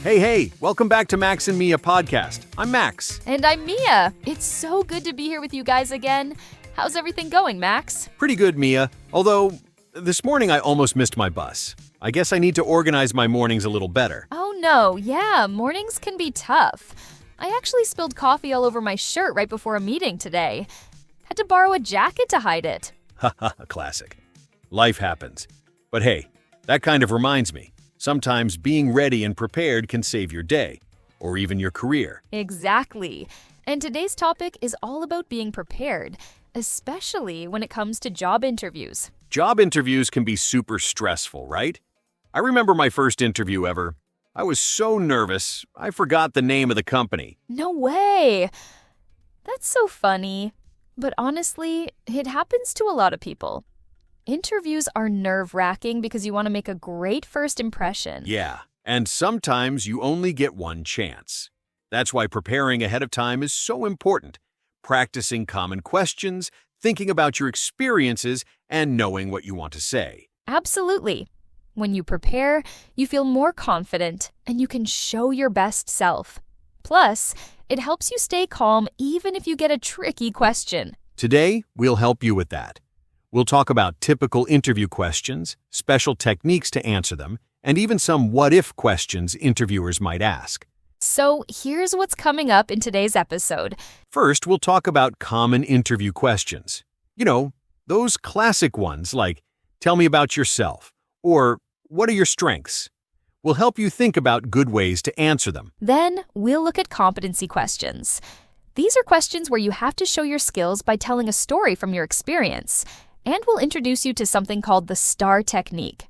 Hey, welcome back to Max and Mia podcast. I'm Max. And I'm Mia. It's so good to be here with you guys again. How's everything going, Max? Pretty good, Mia. Although, this morning I almost missed my bus. I guess I need to organize my mornings a little better. Oh no, yeah, mornings can be tough. I actually spilled coffee all over my shirt right before a meeting today. Had to borrow a jacket to hide it. Haha, classic. Life happens. But hey, that kind of reminds me. Sometimes being ready and prepared can save your day, or even your career. Exactly. And today's topic is all about being prepared, especially when it comes to job interviews. Job interviews can be super stressful, right? I remember my first interview ever. I was so nervous, I forgot the name of the company. No way! That's so funny. But honestly, it happens to a lot of people. Interviews are nerve-wracking because you want to make a great first impression. Yeah, and sometimes you only get one chance. That's why preparing ahead of time is so important. Practicing common questions, thinking about your experiences, and knowing what you want to say. Absolutely. When you prepare, you feel more confident and you can show your best self. Plus, it helps you stay calm even if you get a tricky question. Today, we'll help you with that. We'll talk about typical interview questions, special techniques to answer them, and even some what-if questions interviewers might ask. So here's what's coming up in today's episode. First, we'll talk about common interview questions. You know, those classic ones like, tell me about yourself, or what are your strengths? We'll help you think about good ways to answer them. Then we'll look at competency questions. These are questions where you have to show your skills by telling a story from your experience. And we'll introduce you to something called the STAR technique.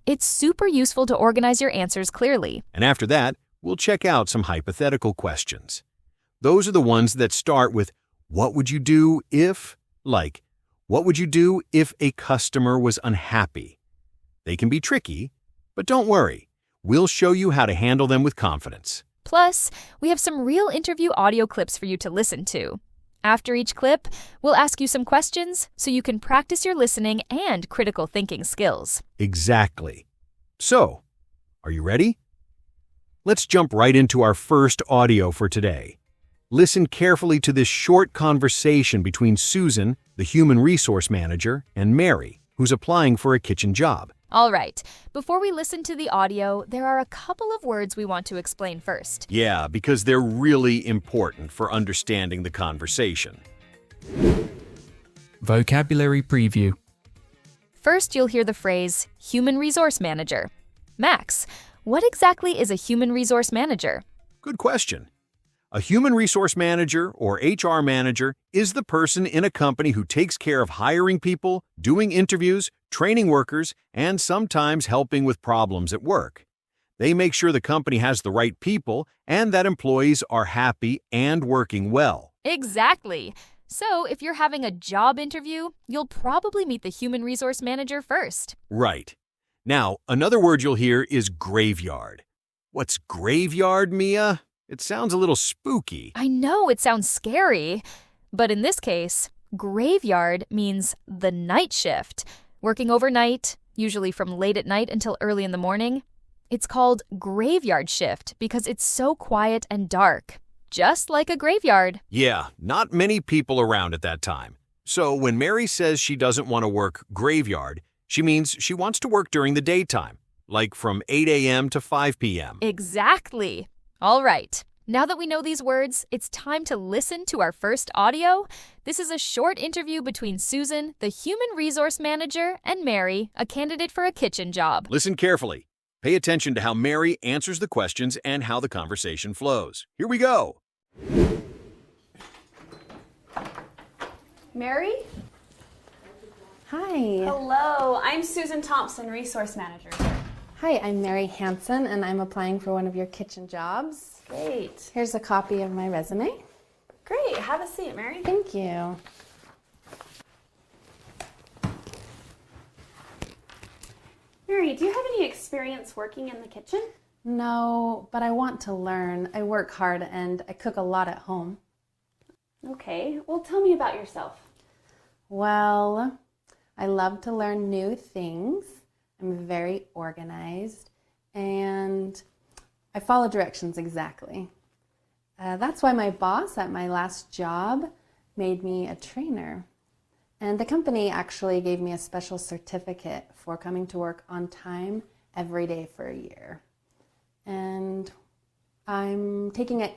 It's super useful to organize your answers clearly. And after that, we'll check out some hypothetical questions. Those are the ones that start with, what would you do if, like, what would you do if a customer was unhappy? They can be tricky, but don't worry. We'll show you how to handle them with confidence. Plus, we have some real interview audio clips for you to listen to. After each clip, we'll ask you some questions so you can practice your listening and critical thinking skills. Exactly. So, are you ready? Let's jump right into our first audio for today. Listen carefully to this short conversation between Susan, the human resource manager, and Mary, who's applying for a kitchen job. All right, before we listen to the audio, there are a couple of words we want to explain first. Yeah, because they're really important for understanding the conversation. Vocabulary preview. First, you'll hear the phrase human resource manager. Max, what exactly is a human resource manager? Good question. A human resource manager, or HR manager, is the person in a company who takes care of hiring people, doing interviews, training workers, and sometimes helping with problems at work. They make sure the company has the right people and that employees are happy and working well. Exactly. So, if you're having a job interview, you'll probably meet the human resource manager first. Right. Now, another word you'll hear is graveyard. What's graveyard, Mia? It sounds a little spooky. I know it sounds scary, but in this case, graveyard means the night shift. Working overnight, usually from late at night until early in the morning. It's called graveyard shift because it's so quiet and dark, just like a graveyard. Yeah, not many people around at that time. So when Mary says she doesn't want to work graveyard, she means she wants to work during the daytime, like from 8 a.m. to 5 p.m. Exactly. All right. Now that we know these words, it's time to listen to our first audio. This is a short interview between Susan, the human resource manager, and Mary, a candidate for a kitchen job. Listen carefully. Pay attention to how Mary answers the questions and how the conversation flows. Here we go. Mary? Hi. Hello, I'm Susan Thompson, Resource Manager. Hi, I'm Mary Hansen, and I'm applying for one of your kitchen jobs. Great. Here's a copy of my resume. Great, have a seat, Mary. Thank you. Mary, do you have any experience working in the kitchen? No, but I want to learn. I work hard and I cook a lot at home. Okay, well tell me about yourself. Well, I love to learn new things. I'm very organized and I follow directions exactly. That's why my boss at my last job made me a trainer. And the company actually gave me a special certificate for coming to work on time every day for a year. And I'm taking an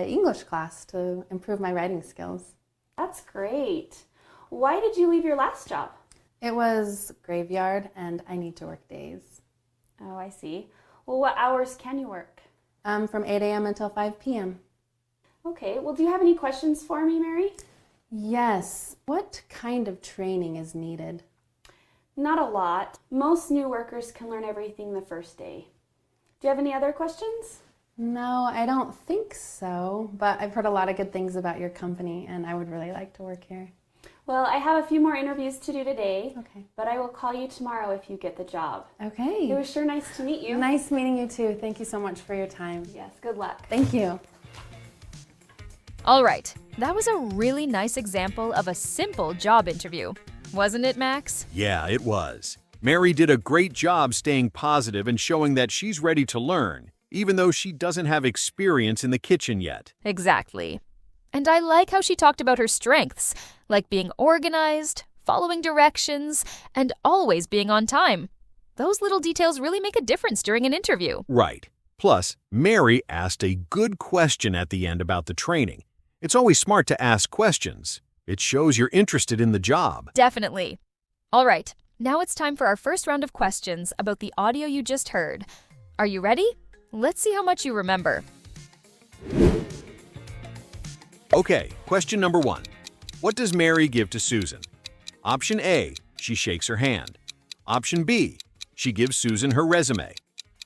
English class to improve my writing skills. That's great. Why did you leave your last job? It was graveyard and I need to work days. Oh, I see. Well, what hours can you work? From 8 a.m. until 5 p.m. Okay, well, do you have any questions for me, Mary? Yes. What kind of training is needed? Not a lot. Most new workers can learn everything the first day. Do you have any other questions? No, I don't think so, but I've heard a lot of good things about your company and I would really like to work here. Well, I have a few more interviews to do today, Okay. but I will call you tomorrow if you get the job. Okay. It was sure nice to meet you. Nice meeting you too. Thank you so much for your time. Yes, good luck. Thank you. All right, that was a really nice example of a simple job interview. Wasn't it, Max? Yeah, it was. Mary did a great job staying positive and showing that she's ready to learn, even though she doesn't have experience in the kitchen yet. Exactly. And I like how she talked about her strengths, like being organized, following directions, and always being on time. Those little details really make a difference during an interview. Right. Plus, Mary asked a good question at the end about the training. It's always smart to ask questions. It shows you're interested in the job. Definitely. All right, now it's time for our first round of questions about the audio you just heard. Are you ready? Let's see how much you remember. Okay, question number 1. What does Mary give to Susan? Option A, she shakes her hand. Option B, she gives Susan her resume.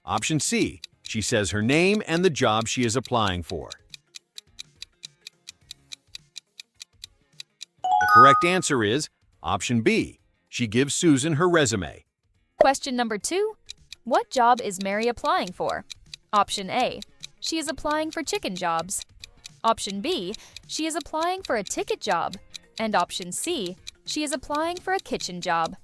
Option C, she says her name and the job she is applying for. The correct answer is option B, she gives Susan her resume. Question number 2. What job is Mary applying for? Option A. She is applying for chicken jobs. Option B. She is applying for a ticket job. And option C. She is applying for a kitchen job.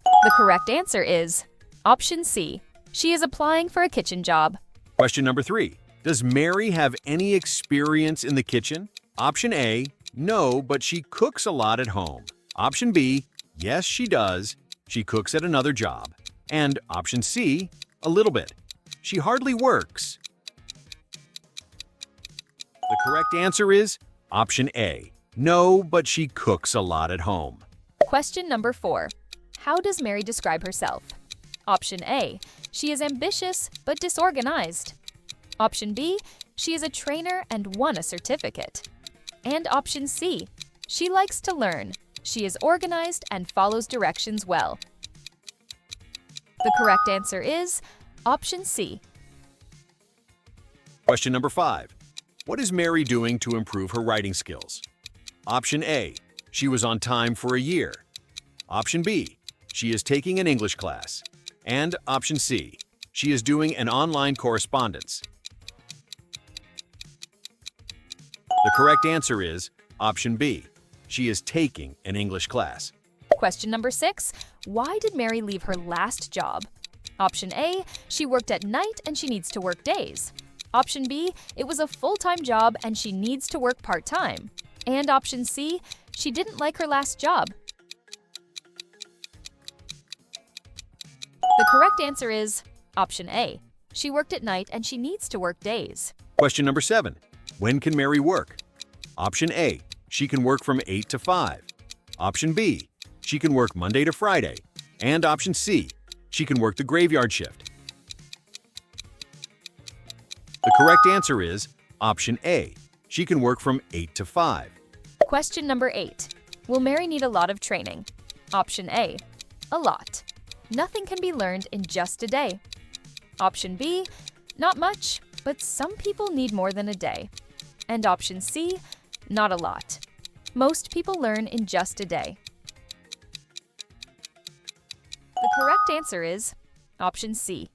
The correct answer is option C. She is applying for a kitchen job. Question number 3. Does Mary have any experience in the kitchen? Option A, no, but she cooks a lot at home. Option B, yes, she does. She cooks at another job. And option C, a little bit. She hardly works. The correct answer is option A, no, but she cooks a lot at home. Question number 4. How does Mary describe herself? Option A. She is ambitious but disorganized. Option B. She is a trainer and won a certificate. And option C. She likes to learn. She is organized and follows directions well. The correct answer is option C. Question number 5. What is Mary doing to improve her writing skills? Option A, she was on time for a year. Option B, she is taking an English class. And option C, she is doing an online correspondence. The correct answer is option B, she is taking an English class. Question number 6. Why did Mary leave her last job? Option A. She worked at night and she needs to work days. Option B. It was a full-time job and she needs to work part-time. And option C. She didn't like her last job. The correct answer is option A. She worked at night and she needs to work days. Question number 7. When can Mary work? Option A, she can work from 8 to 5. Option B, she can work Monday to Friday. And option C, she can work the graveyard shift. The correct answer is option A, she can work from 8 to 5. Question number 8. Will Mary need a lot of training? Option A. A lot. Nothing can be learned in just a day. Option B. Not much, but some people need more than a day. And option C. Not a lot. Most people learn in just a day. The correct answer is option C.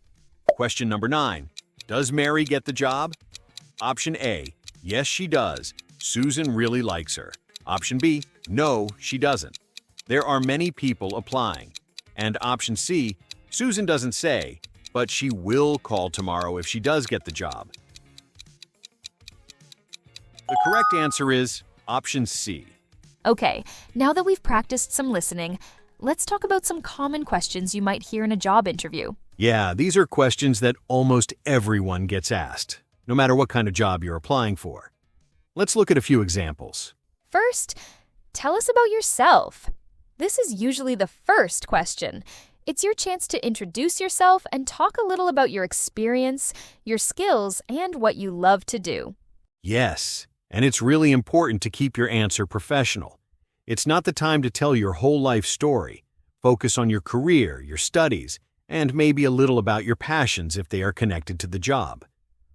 Question number 9. Does Mary get the job? Option A, yes, she does. Susan really likes her. Option B, no, she doesn't. There are many people applying. And option C, Susan doesn't say, but she will call tomorrow if she does get the job. The correct answer is option C. Okay, now that we've practiced some listening, let's talk about some common questions you might hear in a job interview. Yeah, these are questions that almost everyone gets asked, no matter what kind of job you're applying for. Let's look at a few examples. First, tell us about yourself. This is usually the first question. It's your chance to introduce yourself and talk a little about your experience, your skills, and what you love to do. Yes, and it's really important to keep your answer professional. It's not the time to tell your whole life story. Focus on your career, your studies, and maybe a little about your passions if they are connected to the job.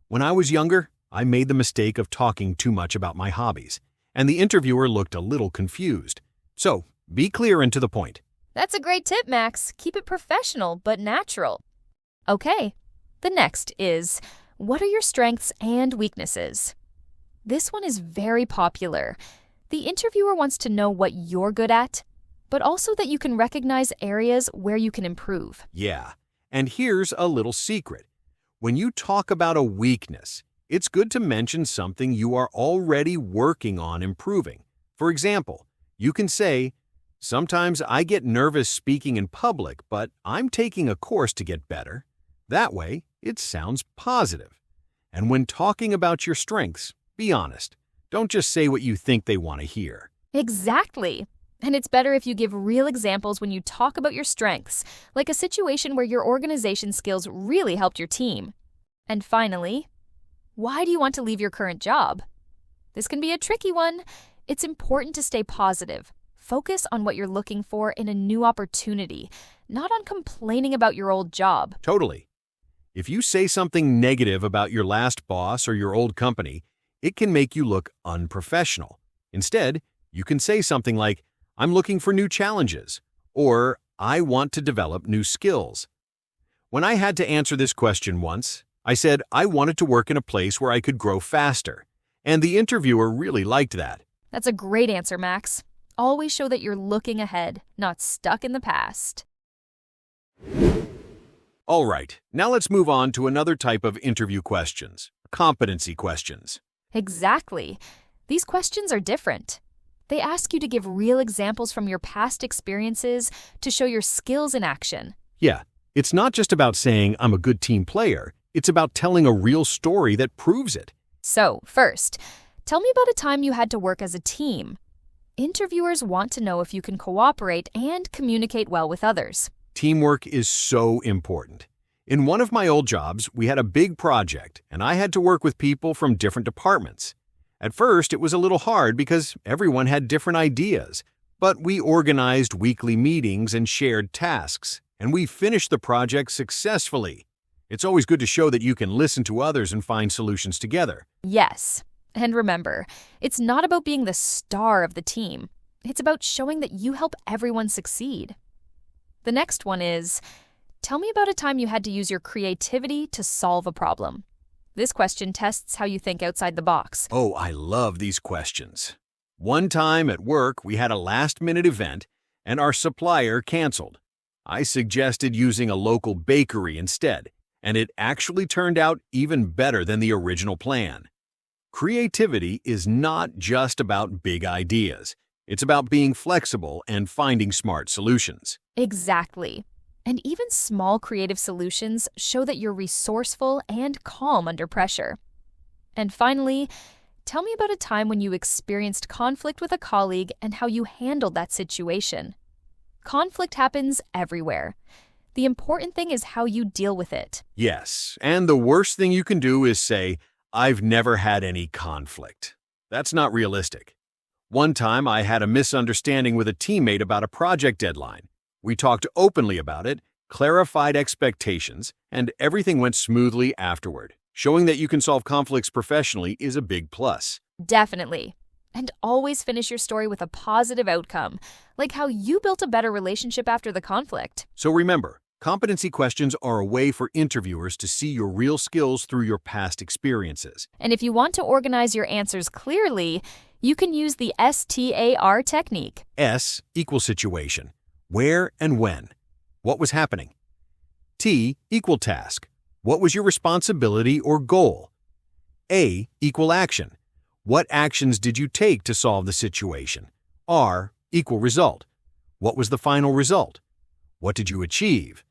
When I was younger, I made the mistake of talking too much about my hobbies, and the interviewer looked a little confused. So, be clear and to the point. That's a great tip, Max. Keep it professional but natural. Okay, the next is, what are your strengths and weaknesses? This one is very popular. The interviewer wants to know what you're good at, but also that you can recognize areas where you can improve. Yeah, and here's a little secret. When you talk about a weakness, it's good to mention something you are already working on improving. For example, you can say, "Sometimes I get nervous speaking in public, but I'm taking a course to get better." That way, it sounds positive. And when talking about your strengths, be honest. Don't just say what you think they want to hear. Exactly. And it's better if you give real examples when you talk about your strengths, like a situation where your organization skills really helped your team. And finally, why do you want to leave your current job? This can be a tricky one. It's important to stay positive. Focus on what you're looking for in a new opportunity, not on complaining about your old job. Totally. If you say something negative about your last boss or your old company, it can make you look unprofessional. Instead, you can say something like, "I'm looking for new challenges," or "I want to develop new skills." When I had to answer this question once, I said I wanted to work in a place where I could grow faster, and the interviewer really liked that. That's a great answer, Max. Always show that you're looking ahead, not stuck in the past. All right, now let's move on to another type of interview questions, competency questions. Exactly. These questions are different. They ask you to give real examples from your past experiences to show your skills in action. Yeah, it's not just about saying I'm a good team player. It's about telling a real story that proves it. So, first, tell me about a time you had to work as a team. Interviewers want to know if you can cooperate and communicate well with others. Teamwork is so important. In one of my old jobs, we had a big project, and I had to work with people from different departments. At first, it was a little hard because everyone had different ideas, but we organized weekly meetings and shared tasks, and we finished the project successfully. It's always good to show that you can listen to others and find solutions together. Yes. And remember, it's not about being the star of the team. It's about showing that you help everyone succeed. The next one is, tell me about a time you had to use your creativity to solve a problem. This question tests how you think outside the box. Oh, I love these questions. One time at work, we had a last-minute event, and our supplier canceled. I suggested using a local bakery instead, and it actually turned out even better than the original plan. Creativity is not just about big ideas. It's about being flexible and finding smart solutions. Exactly. And even small creative solutions show that you're resourceful and calm under pressure. And finally, tell me about a time when you experienced conflict with a colleague and how you handled that situation. Conflict happens everywhere. The important thing is how you deal with it. Yes, and the worst thing you can do is say, "I've never had any conflict." That's not realistic. One time I had a misunderstanding with a teammate about a project deadline. We talked openly about it, clarified expectations, and everything went smoothly afterward. Showing that you can solve conflicts professionally is a big plus. Definitely. And always finish your story with a positive outcome, like how you built a better relationship after the conflict. So remember, competency questions are a way for interviewers to see your real skills through your past experiences. And if you want to organize your answers clearly, you can use the STAR technique. S equals situation. Where and when. What was happening? T equal task. What was your responsibility or goal? A equal action. What actions did you take to solve the situation? R equal result. What was the final result? What did you achieve?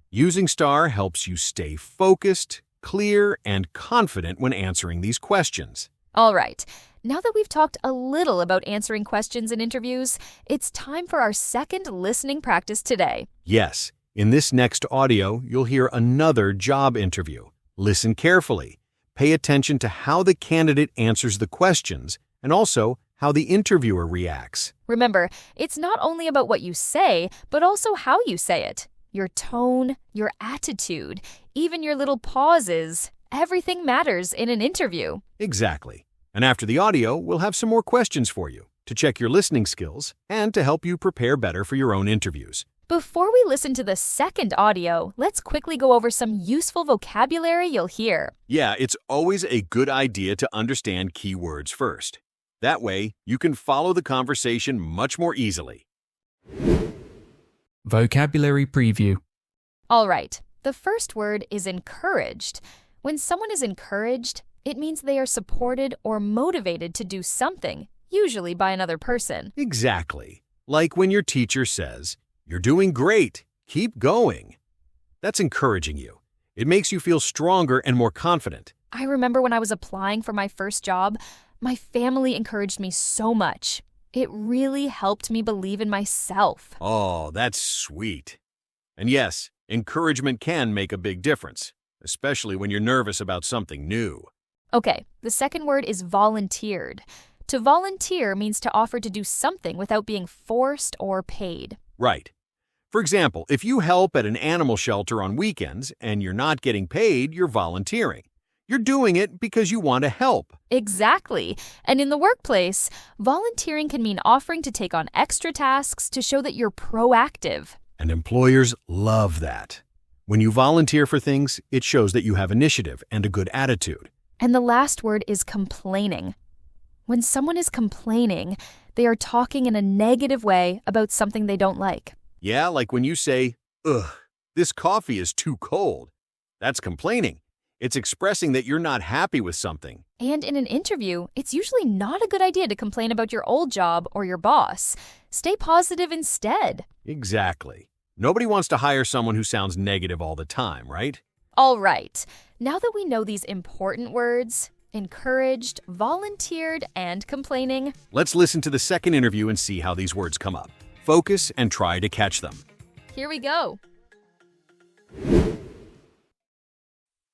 Using STAR helps you stay focused, clear, and confident when answering these questions. All right, now that we've talked a little about answering questions in interviews, it's time for our second listening practice today. Yes, in this next audio, you'll hear another job interview. Listen carefully. Pay attention to how the candidate answers the questions and also how the interviewer reacts. Remember, it's not only about what you say, but also how you say it. Your tone, your attitude, even your little pauses. Everything matters in an interview. Exactly. And after the audio, we'll have some more questions for you to check your listening skills and to help you prepare better for your own interviews. Before we listen to the second audio, let's quickly go over some useful vocabulary you'll hear. Yeah, it's always a good idea to understand key words first. That way, you can follow the conversation much more easily. Vocabulary preview. All right, the first word is encouraged. When someone is encouraged, it means they are supported or motivated to do something, usually by another person. Exactly. Like when your teacher says, "You're doing great. Keep going." That's encouraging you. It makes you feel stronger and more confident. I remember when I was applying for my first job, my family encouraged me so much. It really helped me believe in myself. Oh, that's sweet. And yes, encouragement can make a big difference, especially when you're nervous about something new. Okay, the second word is volunteered. To volunteer means to offer to do something without being forced or paid. Right. For example, if you help at an animal shelter on weekends and you're not getting paid, you're volunteering. You're doing it because you want to help. Exactly. And in the workplace, volunteering can mean offering to take on extra tasks to show that you're proactive. And employers love that. When you volunteer for things, it shows that you have initiative and a good attitude. And the last word is complaining. When someone is complaining, they are talking in a negative way about something they don't like. Yeah, like when you say, "Ugh, this coffee is too cold." That's complaining. It's expressing that you're not happy with something. And in an interview, it's usually not a good idea to complain about your old job or your boss. Stay positive instead. Exactly. Nobody wants to hire someone who sounds negative all the time, right? All right. Now that we know these important words, encouraged, volunteered, and complaining, Let's listen to the second interview and see how these words come up. Focus and try to catch them. here we go.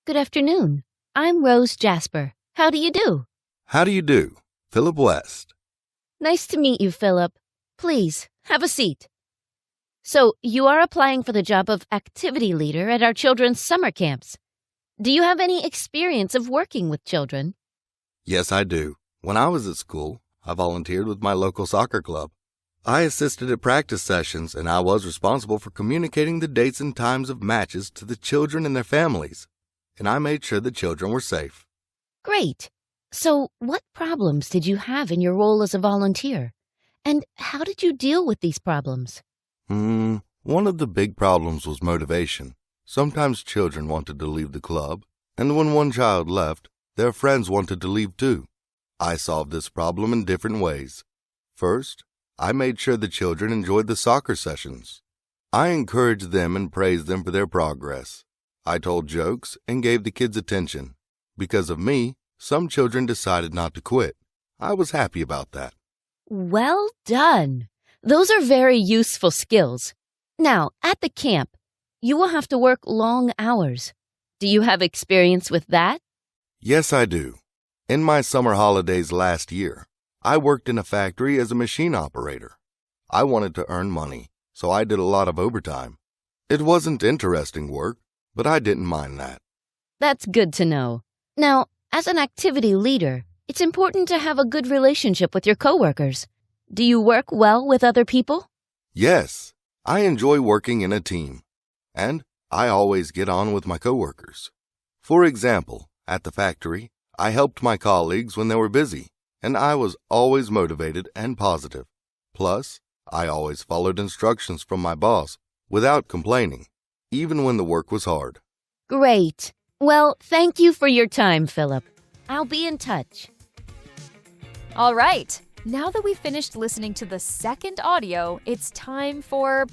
Good afternoon. I'm Rose Jasper. How do you do? How do you do? Philip West. Nice to meet you, Philip. Please, have a seat. So, you are applying for the job of activity leader at our children's summer camps. Do you have any experience of working with children? Yes, I do. When I was at school, I volunteered with my local soccer club. I assisted at practice sessions, and I was responsible for communicating the dates and times of matches to the children and their families. And I made sure the children were safe. Great. So, what problems did you have in your role as a volunteer? And how did you deal with these problems? One of the big problems was motivation. Sometimes children wanted to leave the club, and when one child left, their friends wanted to leave too. I solved this problem in different ways. First, I made sure the children enjoyed the soccer sessions. I encouraged them and praised them for their progress. I told jokes and gave the kids attention. Because of me, some children decided not to quit. I was happy about that. Well done. Those are very useful skills. Now, at the camp, you will have to work long hours. Do you have experience with that? Yes, I do. In my summer holidays last year, I worked in a factory as a machine operator. I wanted to earn money, so I did a lot of overtime. It wasn't interesting work, but I didn't mind that. That's good to know. Now, as an activity leader, it's important to have a good relationship with your coworkers. Do you work well with other people? Yes, I enjoy working in a team, and I always get on with my coworkers. For example, at the factory, I helped my colleagues when they were busy, and I was always motivated and positive. Plus, I always followed instructions from my boss without complaining. even when the work was hard. Great. Well, thank you for your time, Philip. I'll be in touch. All right, now that we've finished listening to the second audio, it's time for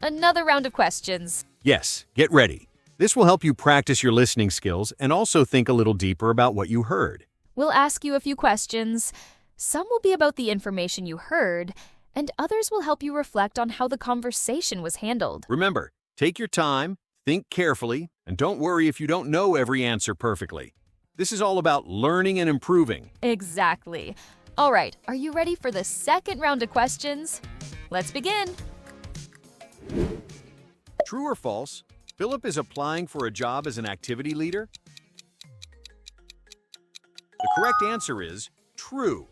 another round of questions. Yes, get ready. This will help you practice your listening skills and also think a little deeper about what you heard. We'll ask you a few questions. Some will be about the information you heard, and others will help you reflect on how the conversation was handled. Remember, take your time, think carefully, and don't worry if you don't know every answer perfectly. This is all about learning and improving. Exactly. All right, are you ready for the second round of questions? Let's begin. True or false? Philip is applying for a job as an activity leader? The correct answer is true.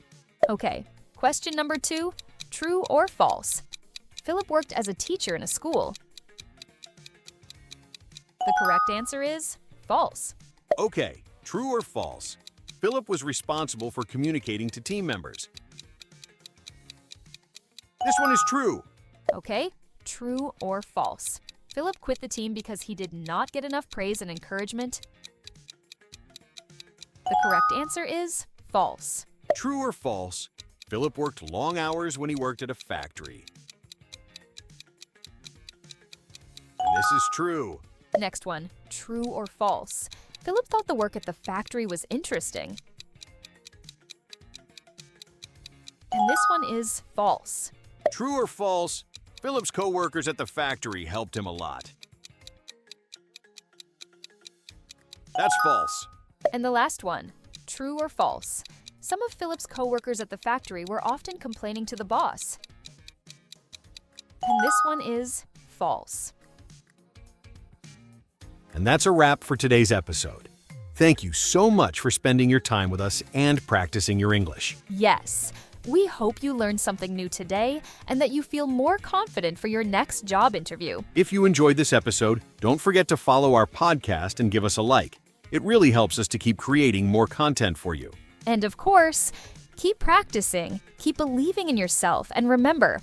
Okay, question number 2, true or false? Philip worked as a teacher in a school. The correct answer is false. Okay, true or false? Philip was responsible for communicating to team members. This one is true. Okay, true or false? Philip quit the team because he did not get enough praise and encouragement. The correct answer is false. True or false? Philip worked long hours when he worked at a factory. And this is true. Next one, true or false? Philip thought the work at the factory was interesting. And this one is false. True or false? Philip's co-workers at the factory helped him a lot. That's false. And the last one, true or false? Some of Philip's co-workers at the factory were often complaining to the boss. And this one is false. And that's a wrap for today's episode. Thank you so much for spending your time with us and practicing your English. Yes, we hope you learned something new today and that you feel more confident for your next job interview. If you enjoyed this episode, don't forget to follow our podcast and give us a like. It really helps us to keep creating more content for you. And of course, keep practicing, keep believing in yourself, and remember,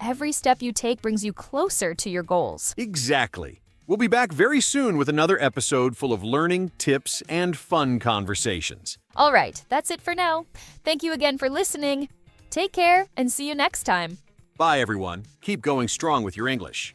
every step you take brings you closer to your goals. Exactly. We'll be back very soon with another episode full of learning, tips, and fun conversations. All right, that's it for now. Thank you again for listening. Take care and see you next time. Bye, everyone. Keep going strong with your English.